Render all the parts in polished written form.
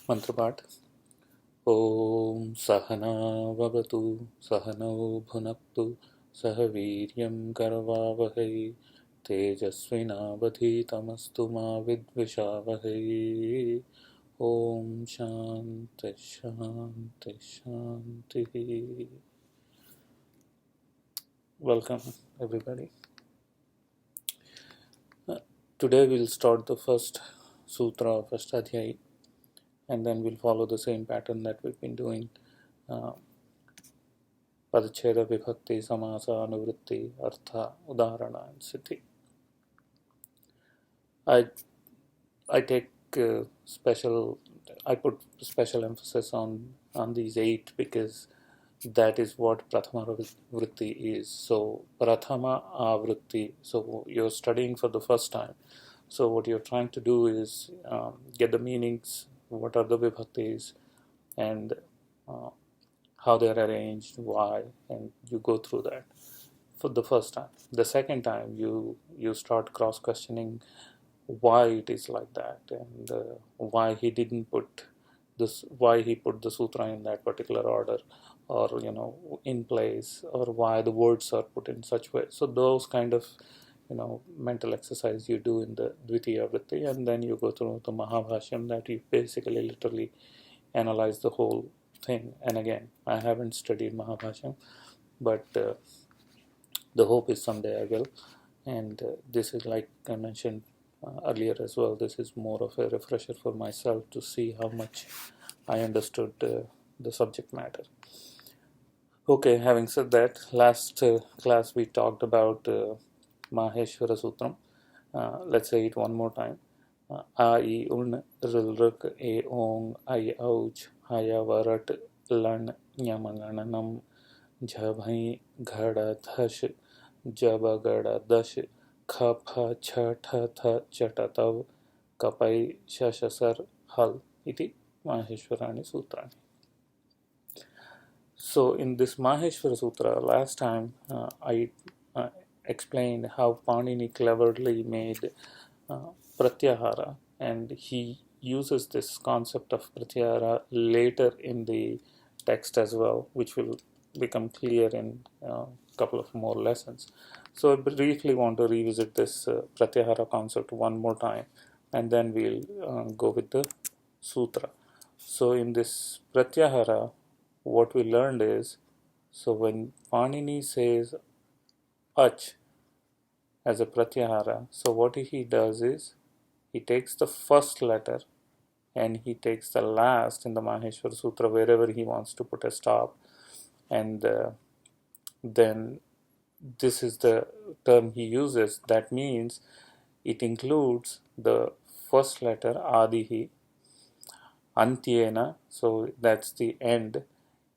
मंत्रपाठ। ओम सहना भवतु सहनौ भुनक्तु सह वीर्यं करवावहै तेजस्विनावधीतमस्तु मा विद्विषावहै। ओम शांति शांति शांति। Welcome everybody. Today we'll start the first sutra, first adhyay, and then we'll follow the same pattern that we've been doing. Padacheda vibhakti samasa anuvritti artha udaharana and siddhi. I take I put special emphasis on these 8 because that is what prathama vritti is. So prathama avritti. So you're studying for the first time. So what you're trying to do is get the meanings, what are the vibhaktis, and how they are arranged, why, and you go through that for the first time. The second time you start cross questioning why it is like that, and why he didn't put this, why he put the sutra in that particular order, or in place, or why the words are put in such way. So those kind of mental exercise you do in the Dvitiya Vritti, and then you go through the Mahabhashyam, that you basically literally analyze the whole thing. And again, I haven't studied Mahabhashyam, but the hope is someday I will. And this is, like I mentioned earlier as well, this is more of a refresher for myself to see how much I understood the subject matter. Okay, having said that, last class we talked about Maheshwara Sutram. Let's say it one more time. A I Un Ril Rik E Ong I Ouch Haya Varat Lan Nyamangananam Jhabhai Ghada Dhash Jabagada Dash Khapha Chatha Tha Chatatav Kapai Shashasar Hal Iti Maheshwarani Sutrani. So in this Maheshwara Sutra, last time I explained how Panini cleverly made Pratyahara, and he uses this concept of Pratyahara later in the text as well, which will become clear in a couple of more lessons. So I briefly want to revisit this Pratyahara concept one more time, and then we'll go with the sutra. So in this Pratyahara, what we learned is, so when Panini says ach as a pratyahara, so what he does is he takes the first letter and he takes the last in the Maheshwara Sutra wherever he wants to put a stop, and then this is the term he uses. That means it includes the first letter adihi, antyena, so that's the end,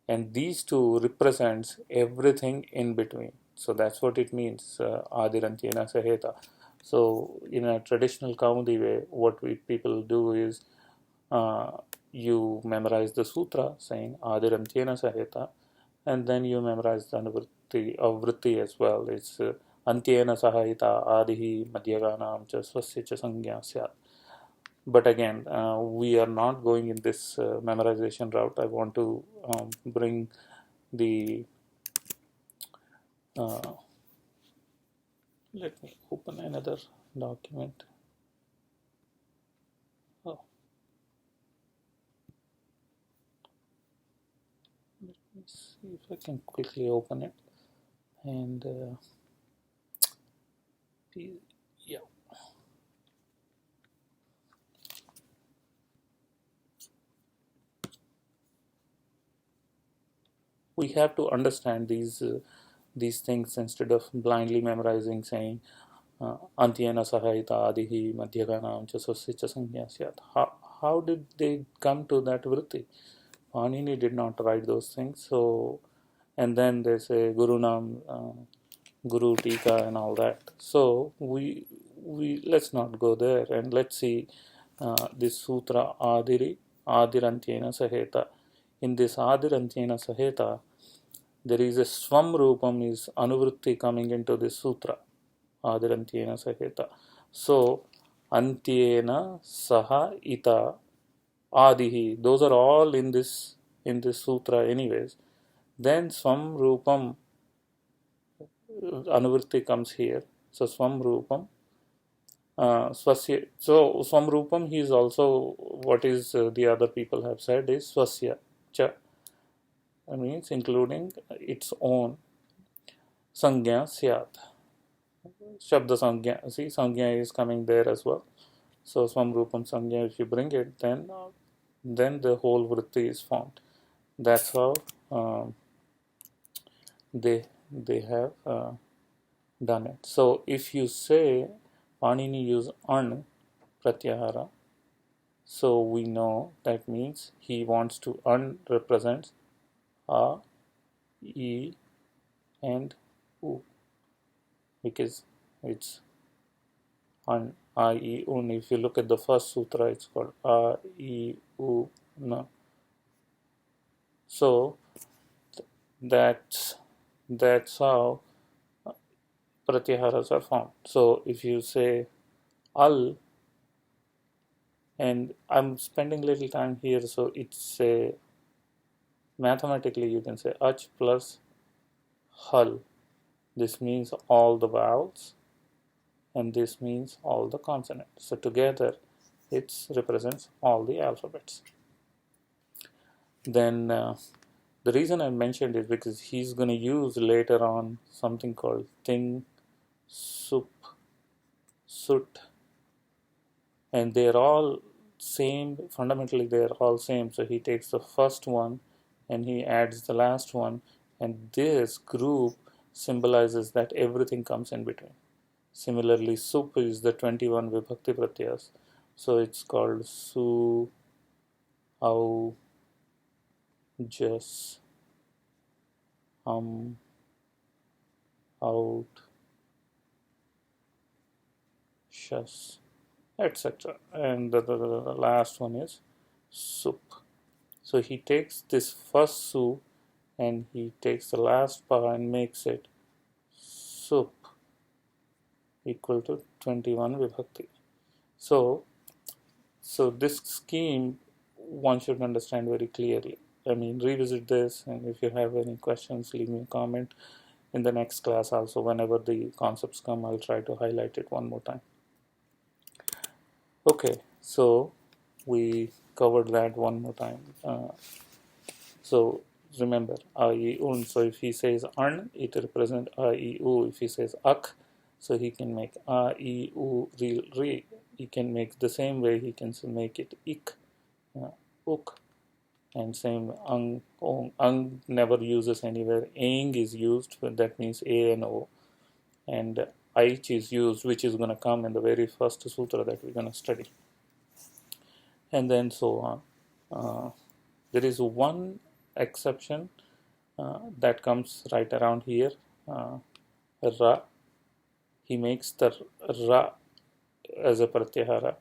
and these two represents everything in between. So that's what it means, Adirantyena Saheta. So in a traditional Kaumudi way, what people do is you memorize the sutra saying Adirantyena Saheta, and then you memorize the Vritti as well. It's Antyena Sahita Adihi Madhyaganam cha Swasya cha Sangya Syat. But again, we are not going in this memorization route. I want to bring the let me open another document. Oh, let me see if I can quickly open it. And yeah, we have to understand these things instead of blindly memorizing, saying Antyena Sahayita Adihi Madhyaganam cha Swasya cha Sangya Syat. How did they come to that vritti? Panini did not write those things. So, and then they say Guru Nam, Guru Tika, and all that. So we let's not go there, and let's see this sutra Adirantyena Saheta. In this Adirantyena Saheta, there is a Swam Rupam is Anuvritti coming into this sutra, Adirantyena Saheta. So Antyena Saha Ita Adihi, those are all in this sutra anyways. Then Swam Rupam Anuvritti comes here. So Swam Rupam Swasya. So Swam Rupam, he is also what is the other people have said is Swasya. Cha means including its own Sangya Syat. Shabda Sangya. See, Sangya is coming there as well. So Swam Rupam Sangya, if you bring it, then the whole vritti is formed. That's how um, they have done it. So if you say Panini use an pratyahara, so we know that means he wants to represents a, e, and u because it's an, a, e, un. If you look at the first sutra, it's called a, e, u, na. So that's that's how pratyaharas are formed. So if you say al, and I'm spending little time here, so it's a mathematically you can say ach plus hal. This means all the vowels, and this means all the consonants. So together, it represents all the alphabets. Then the reason I mentioned it because he's going to use later on something called thing, sup, sut, and they're all same. Fundamentally, they're all same. So he takes the first one and he adds the last one, and this group symbolizes that everything comes in between. Similarly, sup is the 21 vibhakti pratyas. So it's called su, au, jas, out, shas, etc. And the last one is sup. So he takes this first su and he takes the last pa and makes it sup equal to 21 vibhakti. So this scheme one should understand very clearly. I mean, revisit this, and if you have any questions, leave me a comment in the next class. Also, whenever the concepts come, I'll try to highlight it one more time. Okay, so we covered that one more time. So remember, a, e, un. So if he says an, it represents a, e, u. If he says ak, so he can make a, e, u, re. He can make the same way. He can make it ik, uk, and same ang, ong. Ang never uses anywhere. Eng is used. That means a and o, and ich is used, which is going to come in the very first sutra that we're going to study, and then so on. There is one exception that comes right around here. Ra. He makes the ra as a pratyahara,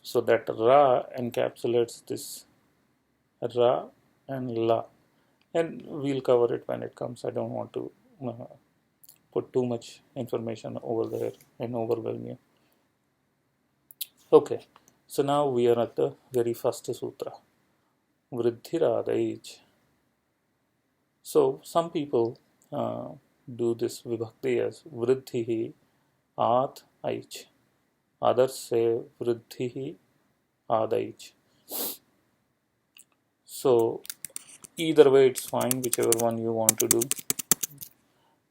so that ra encapsulates this ra and la, and we'll cover it when it comes. I don't want to put too much information over there and overwhelm you. Okay, so now we are at the very first sutra, Vriddhiradaij. So some people do this vibhakti as Vriddhihi At Aich. Others say Vriddhihi Adaich. So either way it's fine, whichever one you want to do.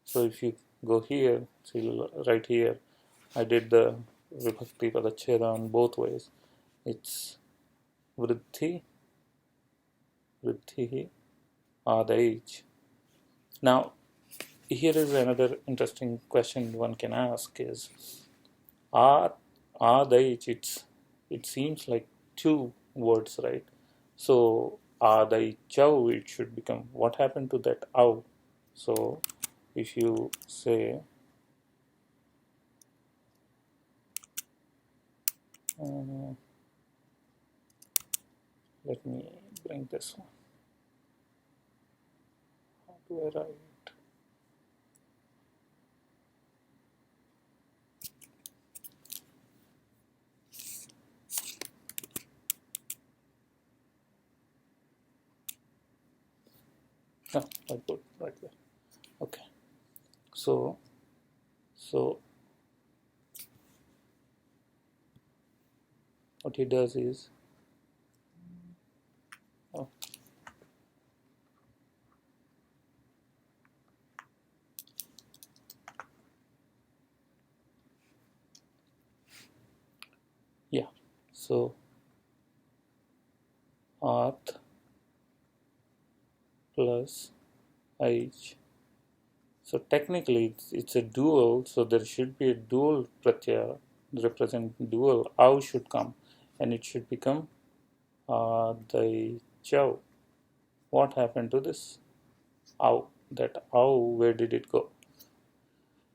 So if you go here, see right here, I did the Vibhakti Padacheda on both ways. It's Vriddhi, Vriddhihi Adaich. Now here is another interesting question one can ask is Adaich, it seems like two words, right? So Adaichau, it should become, what happened to that au? So if you say let me bring this one. How do I write? No, I put right there. Okay. So so what he does is, oh, yeah. So Arth plus H. So technically it's a dual, so there should be a dual pratyaya represent dual. Au should come and it should become the chow. What happened to this au? That au, where did it go?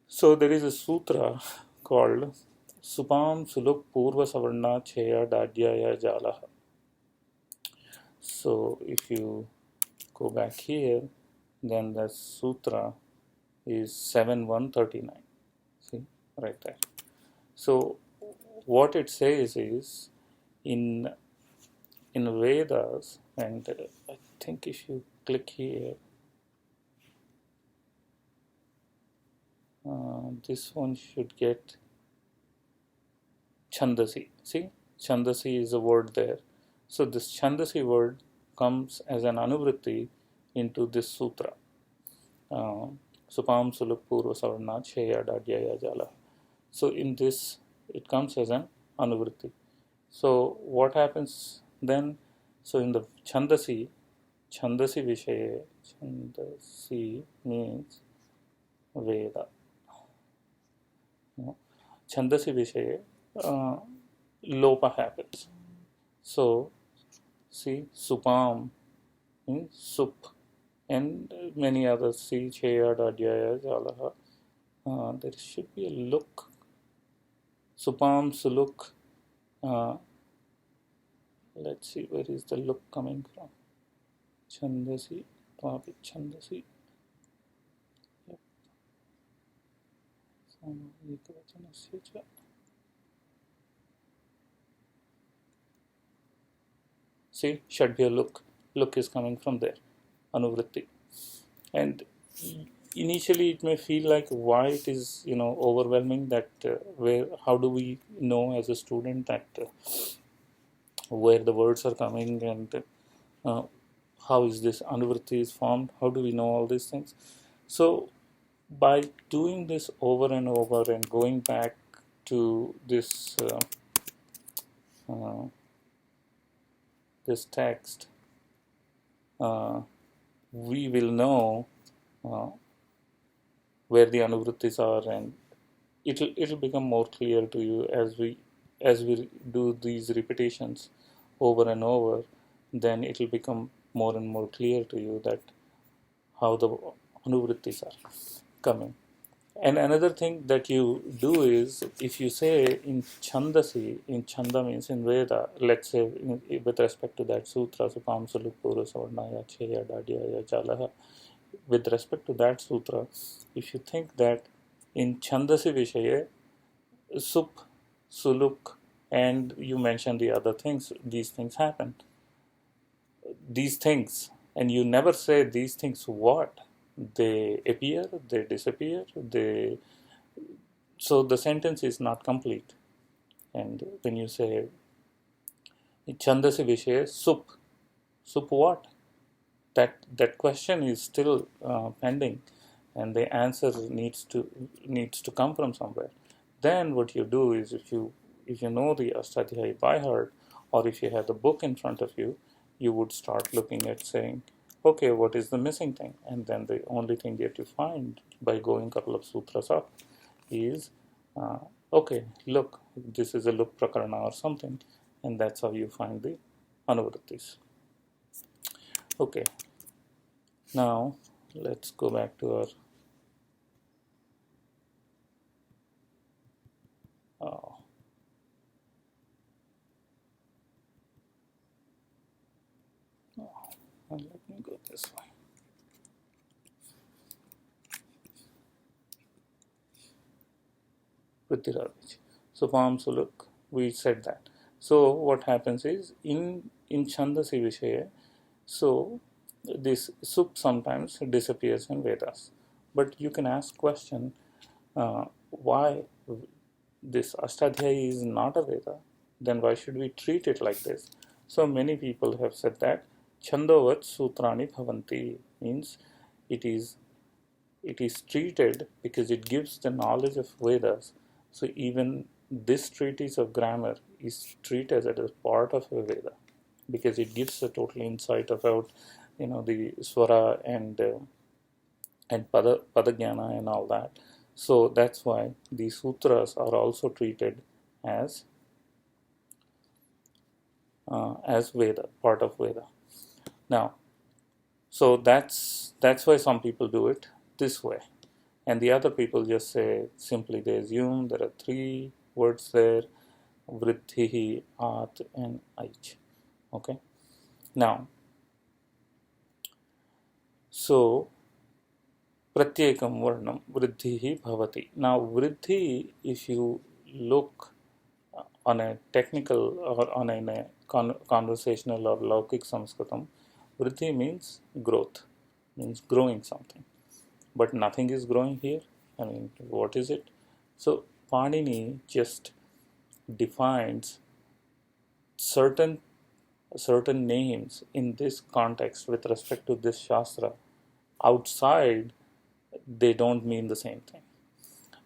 So there is a sutra called Supam Suluk Purva Savarna Cheya Dadyaya Jalaha. So if you go back here, then the sutra is 7139. See, right there. So what it says is in Vedas, and I think if you click here, this one should get Chandasi. See, Chandasi is a word there. So this Chandasi word comes as an anuvritti into this sutra. Supam Suluk Purva Savarna Cheya Dadyaya Jala. So in this, it comes as an anuvritti. So what happens then? So in the Chandasi, Chandasi Vishaye, Chandasi means Veda. Chandasi Vishaye, Lopa happens. So see, Supam means Sup, and many others. See, Cheya, Dadyaya, Jalaha. There should be a look. Supam, Suluk. Uh, let's see, where is the look coming from? Chandasi, Papi Chandasi. Yep. See, should be a look. Look is coming from there. Anuvritti. And initially it may feel like why it is overwhelming, that where how do we know as a student that where the words are coming, and uh, how is this anuvritti is formed, how do we know all these things? So by doing this over and over and going back to uh, this text, uh, we will know uh, where the anuvrittis are, and it'll become more clear to you as we do these repetitions over and over. Then it'll become more and more clear to you that how the anuvrittis are coming. And another thing that you do is, if you say in chandasi, in chanda means in Veda, let's say with respect to that sutra, Supam Suluk Pura Savarnaya Cheya Dadyaya Jalaha, with respect to that sutra, if you think that in chandasi vishaye, sup, suluk, and you mention the other things, these things happen. These things, and you never say these things what? They appear, they disappear, they. So the sentence is not complete. And when you say chandasi vishay sup, sup what? That question is still pending, and the answer needs to come from somewhere. Then what you do is, if you know the Ashtadhyayi by heart, or if you have the book in front of you, you would start looking at saying, okay, what is the missing thing? And then the only thing that you find by going a couple of sutras up is, uh, okay, look, this is a look prakarana or something, and that's how you find the anuvrittis. Okay, now let's go back to our uh, let me go this way. Prithviraj. So Pam Suluk, we said that. So what happens is in Chandasi Vishaya, so this sup sometimes disappears in Vedas. But you can ask question, why this Ashtadhyayi is not a Veda, then why should we treat it like this? So many people have said that Chandovat Sutrani Bhavanti means it is it is treated because it gives the knowledge of Vedas. So even this treatise of grammar is treated as a part of a Veda because it gives a total insight about the swara and padagyana and all that. So that's why the sutras are also treated as as Veda, part of Veda. Now, so that's why some people do it this way, and the other people just say simply they assume there are three words there: vriddhi, at, and aich. Okay. Now, so pratyekam varnam vriddhi bhavati. Now, vriddhi, if you look on a technical or on a conversational or laukik Sanskritam, vriddhi means growth, means growing something. But nothing is growing here. I mean, what is it? So Panini just defines certain certain names in this context with respect to this shastra. Outside, they don't mean the same thing.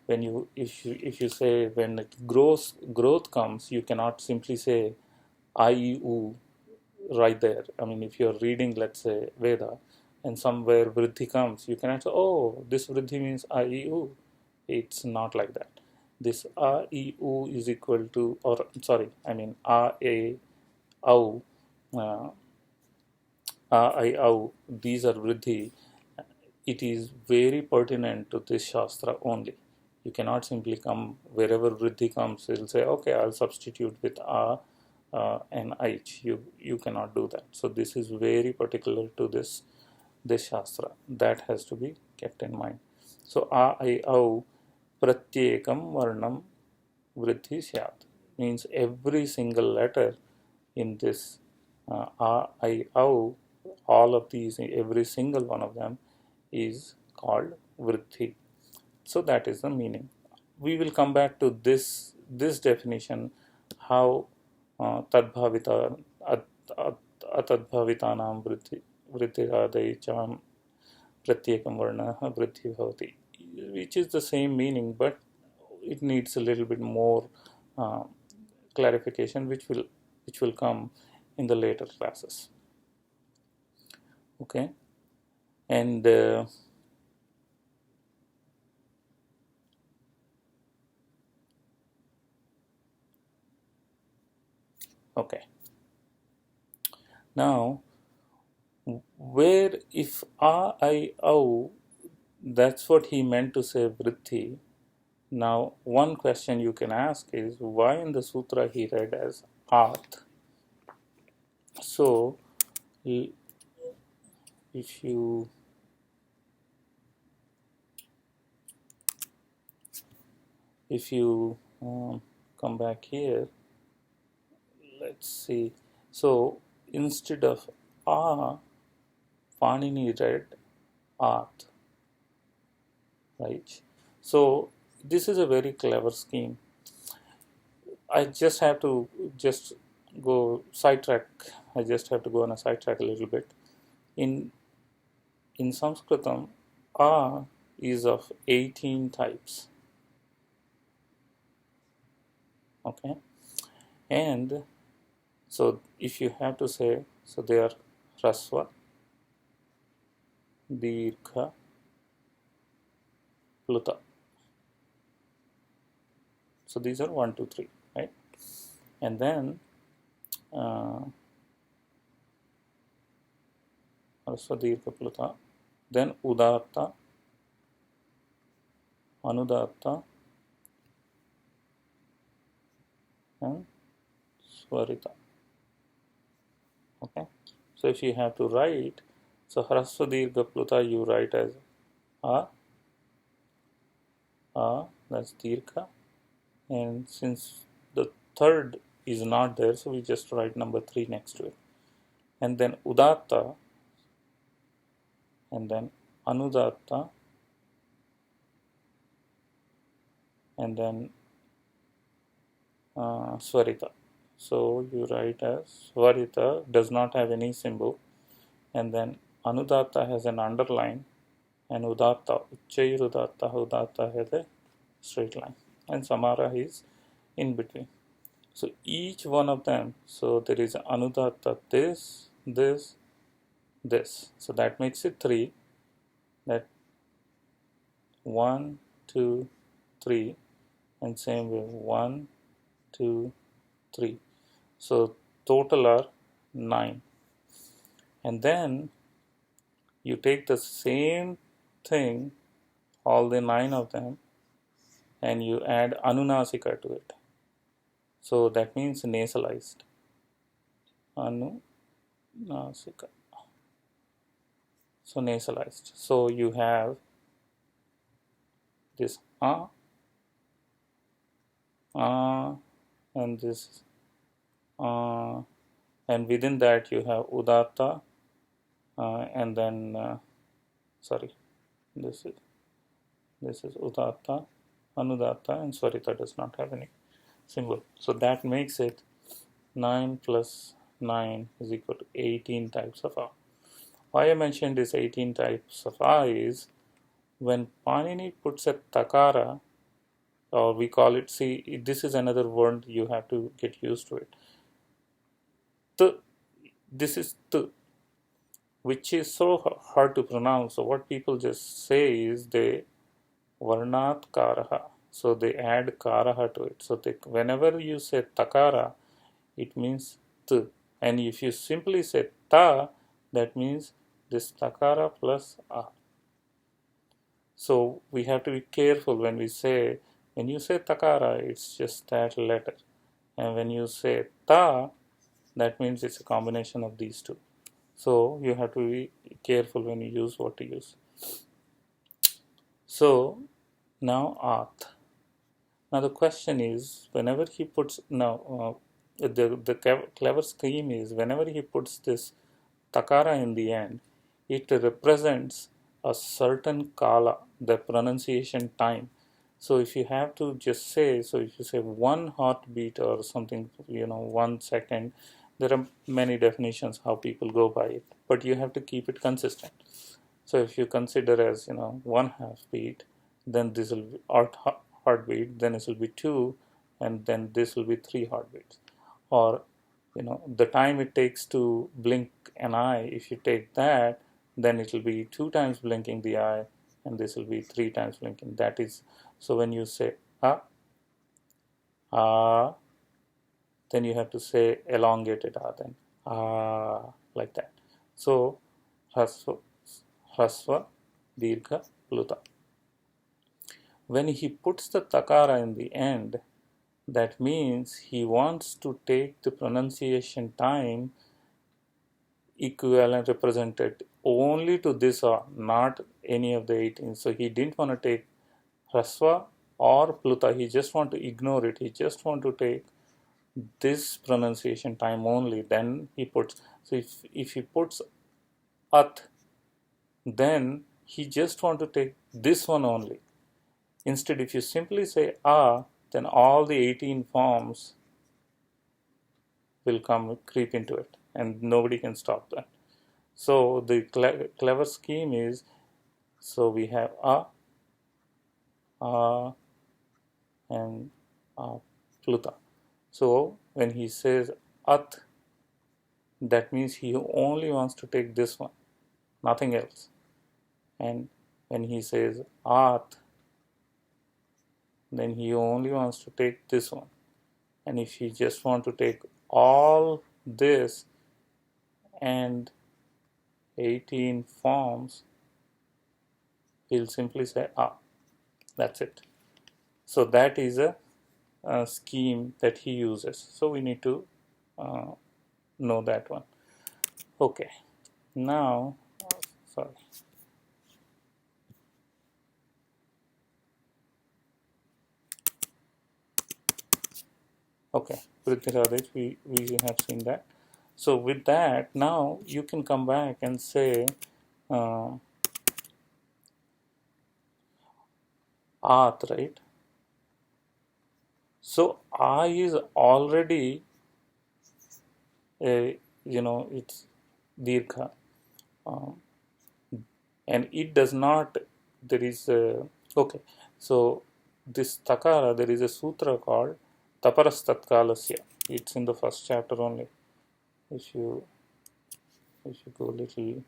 When if you say when it grows growth comes, you cannot simply say I u right there. I mean, if you're reading, let's say, Veda, and somewhere vriddhi comes, you cannot say, oh, this vriddhi means I e u. It's not like that. This a e u is equal to, or sorry, I mean a a au, uh, a I au. These are vriddhi. It is very pertinent to this shastra only. You cannot simply come wherever vriddhi comes. You'll say, okay, I'll substitute with a and aich. You cannot do that. So this is very particular to this shastra. That has to be kept in mind. So a I au pratyekam varnam vriddhi syat means every single letter in this a I au, all of these, every single one of them is called vriddhi. So that is the meaning. We will come back to this definition, how tadbhavita atadbhavitanam vriddhiradaicham pratyekam varna vriddhi bhavati, which is the same meaning, but it needs a little bit more uh, clarification, which will come in the later classes. Okay, and okay, now where if a I o, that's what he meant to say vriddhi. Now one question you can ask is why in the sutra he read as at. So if you if you come back here, let's see. So instead of a, Panini read at, right? So this is a very clever scheme. I just have to just go sidetrack. I just have to go on a sidetrack a little bit. In in Sanskritam, a is of 18 types. Okay, and so if you have to say, so they are hrasva, dirgha, pluta. So these are 1, 2, 3, right? And then uh, hrasva, dirgha, pluta. Then udatta, anudatta, and swarita. Okay, so if you have to write, so hrasva, dirgha, pluta you write as a, that's dirgha, and since the third is not there, so we just write number 3 next to it. And then udatta, and then Anudatta, and then Swarita. So you write as Swarita does not have any symbol, and then Anudatta has an underline, and Udatta, Uchchairudatta, Udatta has a straight line, and Samara is in between. So each one of them, so there is Anudatta this. So that makes it 3. That 1, 2, 3, and same way 1, 2, 3. So total are 9. And then you take the same thing, all the 9 of them, and you add Anunasika to it. So that means nasalized. Anunasika. So nasalized. So you have this and this and within that you have Udatta, and then sorry, this is Udatta, Anudatta, and Swarita does not have any symbol. So that makes it 9 plus 9 is equal to 18 types of A. Why I mentioned this 18 types of A is when Panini puts a takara, or we call it, see, this is another word you have to get used to it. This is T, which is so hard to pronounce. So what people just say is they varnat karaha. So they add karaha to it. So whenever you say takara, it means T. And if you simply say ta, that means this takara plus a. So we have to be careful when you say takara, it's just that letter. And when you say ta, that means it's a combination of these two. So you have to be careful when you use what to use. So now Ath. Now the question is, whenever he puts, the clever scheme is whenever he puts this takara in the end, it represents a certain kala, the pronunciation time. So if you have to just say, so if you say 1 heartbeat or something, 1 second, there are many definitions how people go by it, but you have to keep it consistent. So if you consider as 1/2 beat, then this will be heartbeat, then this will be 2, and then this will be 3 heartbeats. Or the time it takes to blink an eye, if you take that, then it will be 2 times blinking the eye, and this will be 3 times blinking. That is, so when you say ah, then you have to say elongated then like that. So Hrasva, Dirgha, Pluta. When he puts the takara in the end, that means he wants to take the pronunciation time equivalent represented only to this or not any of the 18. So he didn't want to take Hrasva or Pluta. He just want to ignore it. He just want to take this pronunciation time only. Then he puts, so if he puts At, then he just want to take this one only. Instead, if you simply say then all the 18 forms will creep into it, and nobody can stop that. So the clever scheme is, so we have and Pluta. So when he says At, that means he only wants to take this one, nothing else. And when he says At, then he only wants to take this one. And if he just want to take all this and 18 forms, he'll simply say that's it. So that is a scheme that he uses. So we need to know that one. Okay, now sorry. Okay, Prithviraj, we have seen that. So with that, now you can come back and say At, right? So I is already a, it's dirgha, um, and it does not. There is a, okay. So this takara, there is a sutra called Taparas Tatkalasya. It's in the first chapter only. If you go a little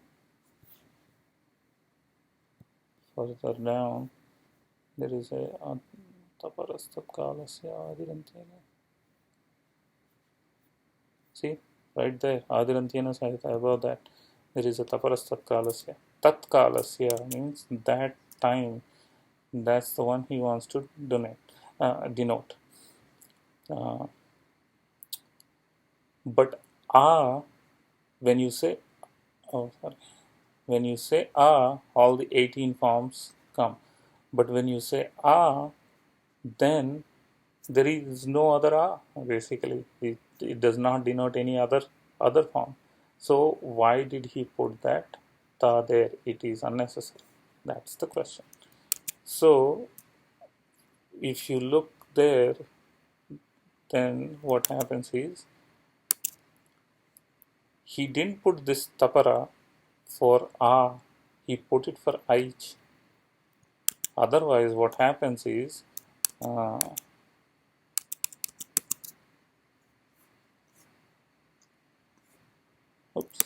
further down, there is a Taparas Tatkalasya Adirantyena. See, right there, Adirantyena Sahita, above that, there is a Taparas Tatkalasya. Tatkalasya means that time. That's the one he wants to denote. Uh, but when you say, oh, sorry, when you say all the 18 forms come. But when you say then there is no other basically. It does not denote any other form. So why did he put that ta there? It is unnecessary. That's the question. So if you look there, then what happens is he didn't put this tapara for he put it for aich. Otherwise, what happens is, uh, oops,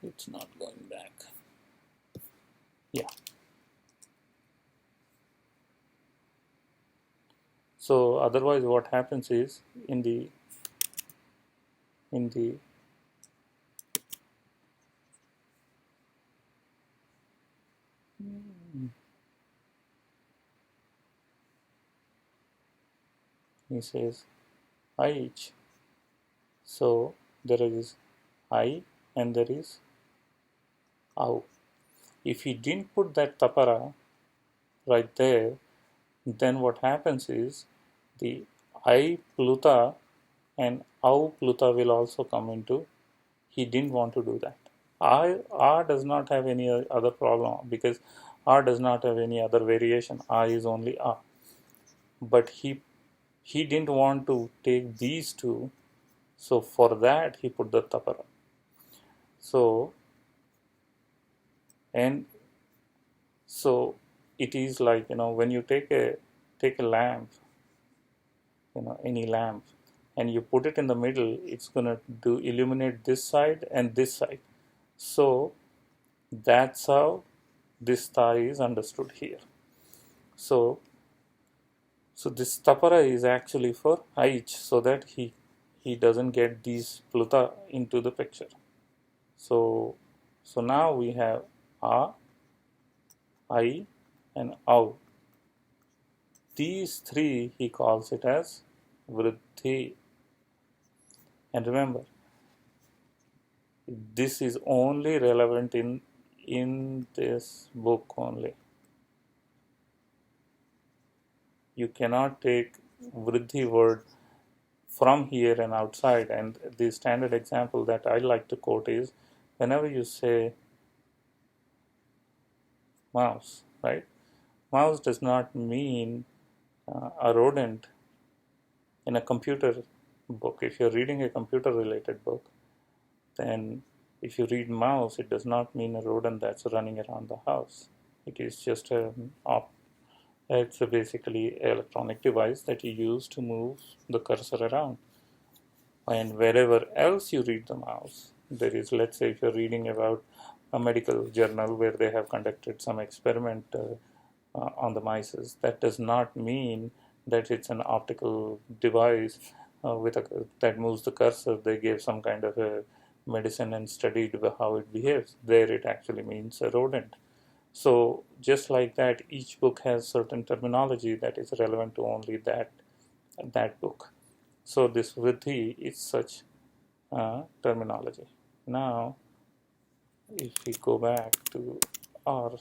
it's not going back. Yeah. So otherwise, what happens is in the he says aich. So there is I and there is au. If he didn't put that tapara right there, then what happens is the I pluta and au pluta will also come into. He didn't want to do that. R does not have any other problem because R does not have any other variation. R is only R. But he didn't want to take these two, so for that he put the tapara. So and so it is like, when you take a lamp, any lamp, and you put it in the middle, it's gonna do illuminate this side and this side. So that's how this thigh is understood here. So this tapara is actually for Aich, so that he doesn't get these pluta into the picture. So now we have A, I, and Au. These three he calls it as Vriddhi. And remember, this is only relevant in this book only. You cannot take Vriddhi word from here and outside. And the standard example that I like to quote is whenever you say mouse, right? Mouse does not mean a rodent in a computer book. If you're reading a computer related book, then if you read mouse, it does not mean a rodent that's running around the house. It is just it's basically an electronic device that you use to move the cursor around. And wherever else you read the mouse, there is, let's say, if you're reading about a medical journal where they have conducted some experiment on the mice, that does not mean that it's an optical device that moves the cursor. They gave some kind of a medicine and studied how it behaves. There it actually means a rodent. So just like that, each book has certain terminology that is relevant to only that book. So this vriddhi is such terminology. Now, if we go back to our,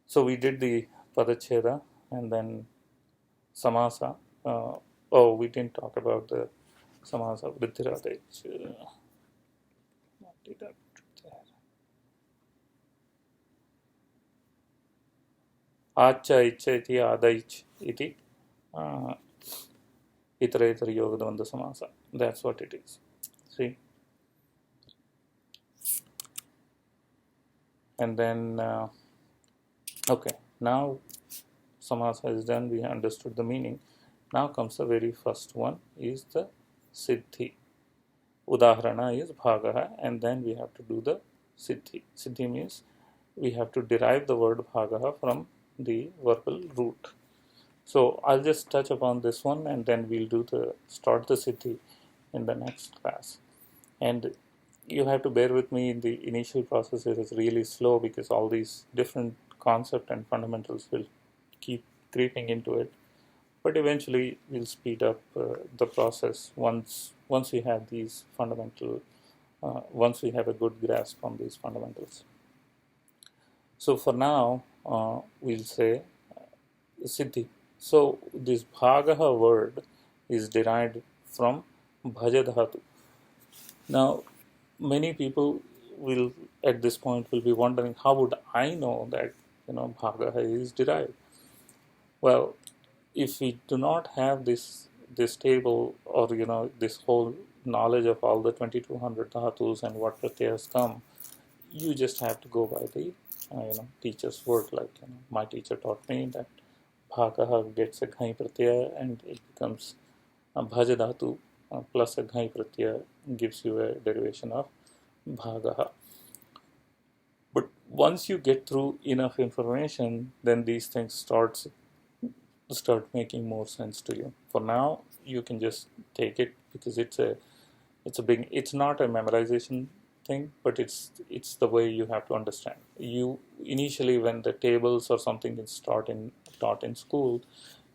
so we did the padacheda and then samasa. We didn't talk about the samasa vriddhiradech. What did I put there? Acha icha iti adaich iti iterator yogadvanda samasa. That's what it is. See? And then, okay, now samasa is done, we understood the meaning. Now comes the very first one, is the siddhi. Udaharana is bhagaha, and then we have to do the siddhi. Siddhi means we have to derive the word bhagaha from the verbal root. So I'll just touch upon this one, and then we'll start the siddhi in the next class. And you have to bear with me in the initial process. It is really slow because all these different concepts and fundamentals will keep creeping into it. But eventually, we'll speed up the process once we have these once we have a good grasp on these fundamentals. So for now, we'll say siddhi. So this bhagaha word is derived from bhaja dhatu. Now, many people will at this point will be wondering, how would I know that bhagaha is derived? Well, if we do not have this table, or this whole knowledge of all the 2200 dhatus and what pratyas come, you just have to go by the teacher's word. Like my teacher taught me that bhagaha gets a ghai pratyaya and it becomes a bhaja dhatu plus a ghai pratyaya gives you a derivation of bhagaha. But once you get through enough information, then these things start making more sense to you. For now, you can just take it because it's not a memorization thing, but it's the way you have to understand. You initially, when the tables or something is taught in school,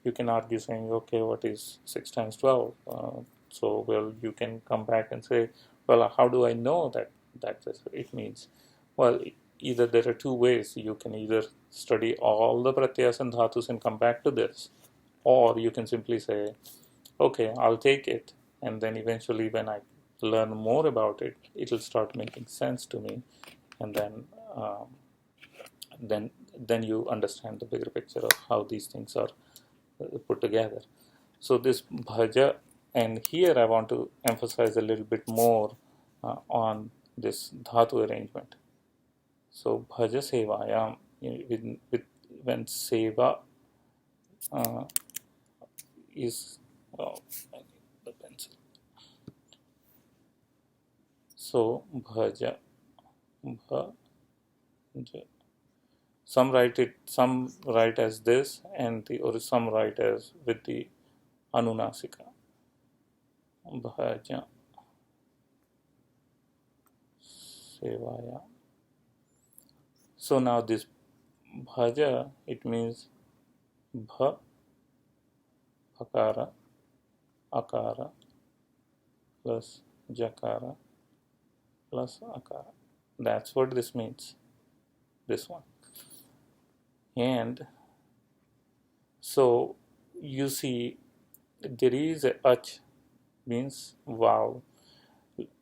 you can argue saying, okay, what is 6 times 12? So well, you can come back and say, well, how do I know that it means? Well, either there are two ways. You can either study all the pratyas and dhatus and come back to this, or you can simply say, okay, I'll take it, and then eventually when I learn more about it, it'll start making sense to me, and then you understand the bigger picture of how these things are put together. So this bhaja, and here I want to emphasize a little bit more on this dhatu arrangement. So bhaja sevayam, when seva is, oh, I need the pencil. So bhaja, some write as this, and or some write as with the anunasika. Bhaja sevaya. So now this bhaja, it means bha, akara, akara plus jakara plus akara. That's what this means, this one. And so you see there is a ach, means vowel.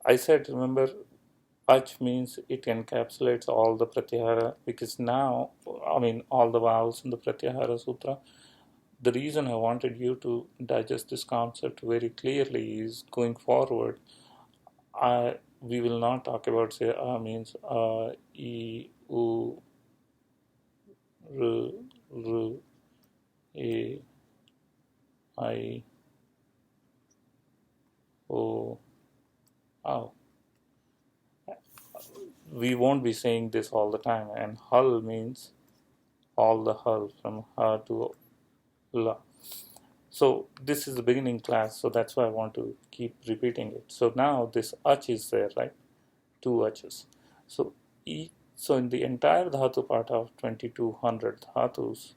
I said, remember, ach means it encapsulates all the pratyahara, because now, all the vowels in the pratyahara sutra. The reason I wanted you to digest this concept very clearly is, going forward, we will not talk about, say, means I, U, R, R, A, I, O, Ow. We won't be saying this all the time. And hal means all the hal, from ha to la. So this is the beginning class, so that's why I want to keep repeating it. So now this ach is there, right? Two achas. So so in the entire dhatu part of 2200 dhatus,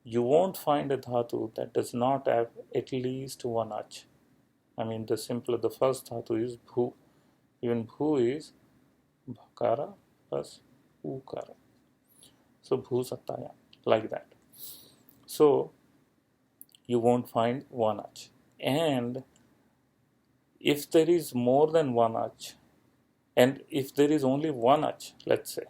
you won't find a dhatu that does not have at least one ach. The first dhatu is bhu. Even bhu is bhakara plus ukara. So bhu sattaya, like that. So you won't find one ach. And if there is more than one ach, and if there is only one ach, let's say,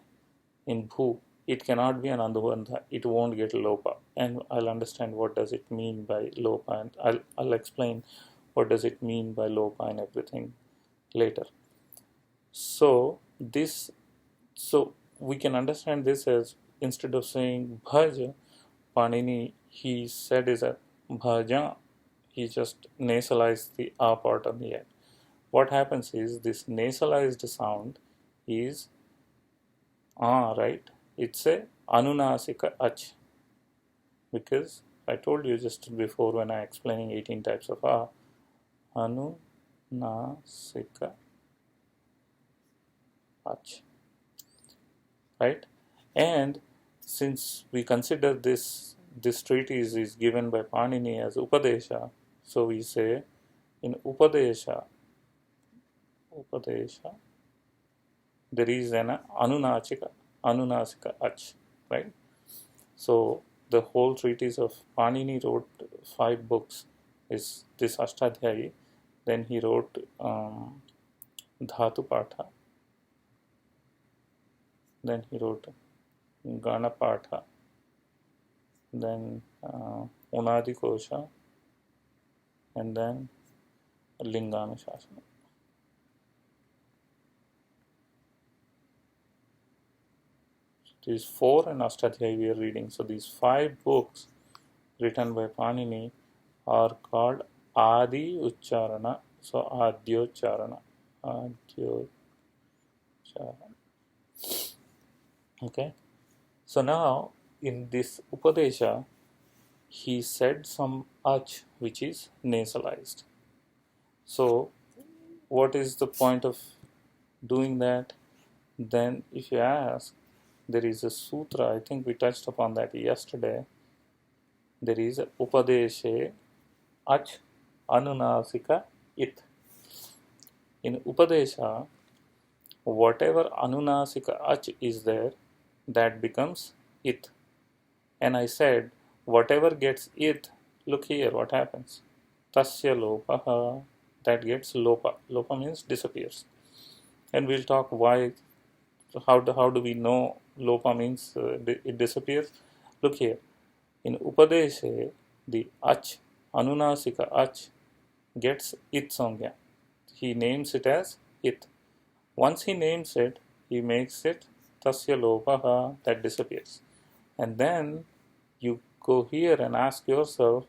in bhu, it cannot be an anduvandha. It won't get lopa. And I'll understand what does it mean by lopa, and I'll explain what does it mean by lopa and everything later. So this, so we can understand this as, instead of saying bhaja, Panini, he said is a bhaja. He just nasalized the a part on the end. What happens is this nasalized sound is right? It's a anunasika ach, because I told you just before when I explaining 18 types of anunasika ach, right? And since we consider this treatise is given by Panini as Upadesha, so we say in Upadesha there is an anunasika ach, right? So the whole treatise of Panini wrote 5 books is this Ashtadhyayi. Then he wrote Dhatu Patha. Then he wrote Gana Patha. Then Unadi Kosha. And then Linganashasana. These 4 and Ashtadhyayi we are reading. So these 5 books written by Panini are called Adi Ucharana. So Adyocharana. Adyocharana. Okay. So now in this Upadesha, he said some ach which is nasalized. So what is the point of doing that? Then if you ask, there is a sutra, I think we touched upon that yesterday. There is a Upadeshe ach anunasika it. In Upadesha, whatever anunasika ach is there, that becomes it. And I said, whatever gets it, look here what happens. Tasya lopaha, that gets lopa. Lopa means disappears. And we'll talk why, how do we know lopa means it disappears. Look here, in Upadeshe, the ach, anunasika ach, gets it sangya. He names it as it. Once he names it, he makes it tasya lopaha, that disappears. And then you go here and ask yourself,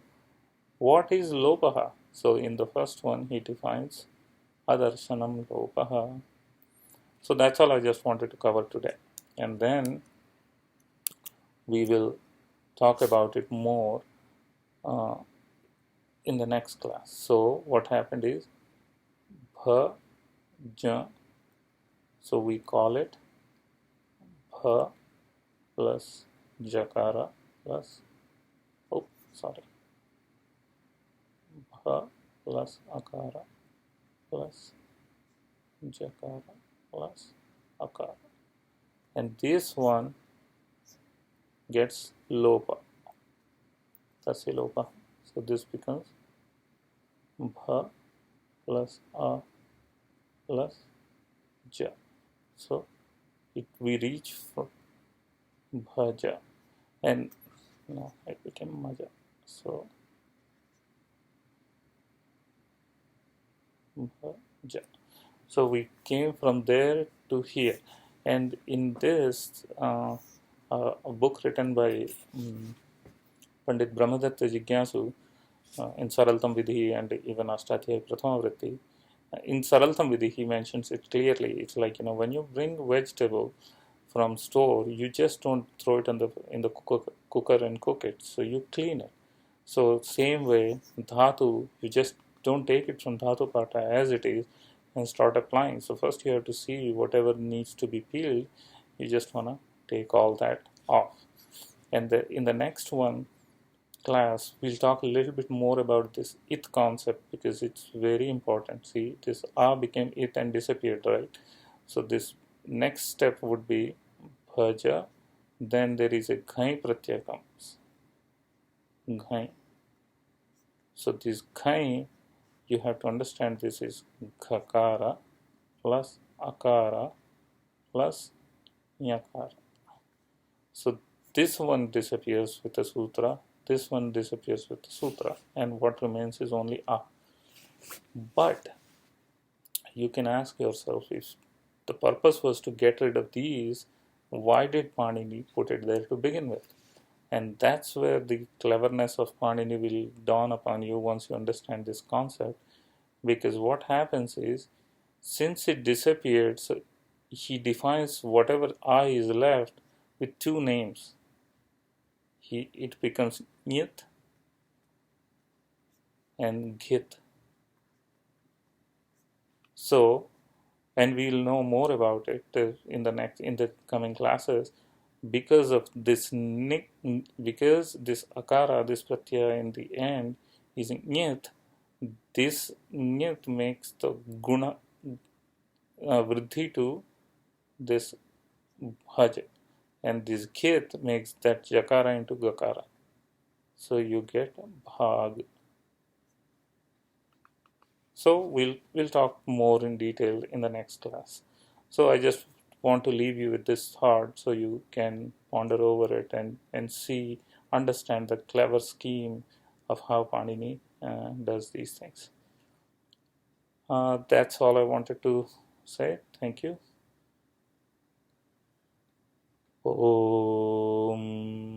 what is lopaha? So in the first one, he defines adarshanam lopaha. So that's all I just wanted to cover today. And then we will talk about it more uh, in the next class. So what happened is bha, ja. So we call it bha plus jakara plus, bha plus akara plus jakara plus akara. And this one gets lopa, tasya lopa. So this becomes bha plus a plus ja. So we reach for bhaja, and no, it became maja. So bhaja. So we came from there to here, and in this a book written by Pandit Brahmadatta Jigyasu in Saraltam Vidhi and even Ashtatya Prathama Vritti. In Saraltam Vidhi, he mentions it clearly. It's like, when you bring vegetable from store, you just don't throw it in the cooker and cook it. So you clean it. So same way, dhatu, you just don't take it from dhatu pata as it is and start applying. So first you have to see whatever needs to be peeled. You just wanna take all that off. And in the next one class, we'll talk a little bit more about this it concept, because it's very important. See, this a became it and disappeared, right? So this next step would be bhaja. Then there is a ghai pratyaya comes. Ghai. So this ghai, you have to understand, this is ghakara plus akara plus nyakara. So this one disappears with the sutra, this one disappears with the sutra, and what remains is only a. But you can ask yourself, if the purpose was to get rid of these, why did Panini put it there to begin with? And that's where the cleverness of Panini will dawn upon you once you understand this concept. Because what happens is, since it disappeared, so he defines whatever I is left with two names. It becomes Nyat and Ghit. So, and we'll know more about it in the coming classes. Because of this because this akara, this pratyaya in the end is Nyat, this Nyat makes the guna vriddhi to this haj, and this Ghit makes that jakara into gakara. So you get bhag. So we'll talk more in detail in the next class. So I just want to leave you with this thought so you can ponder over it and see, understand the clever scheme of how Panini does these things. That's all I wanted to say. Thank you. Om.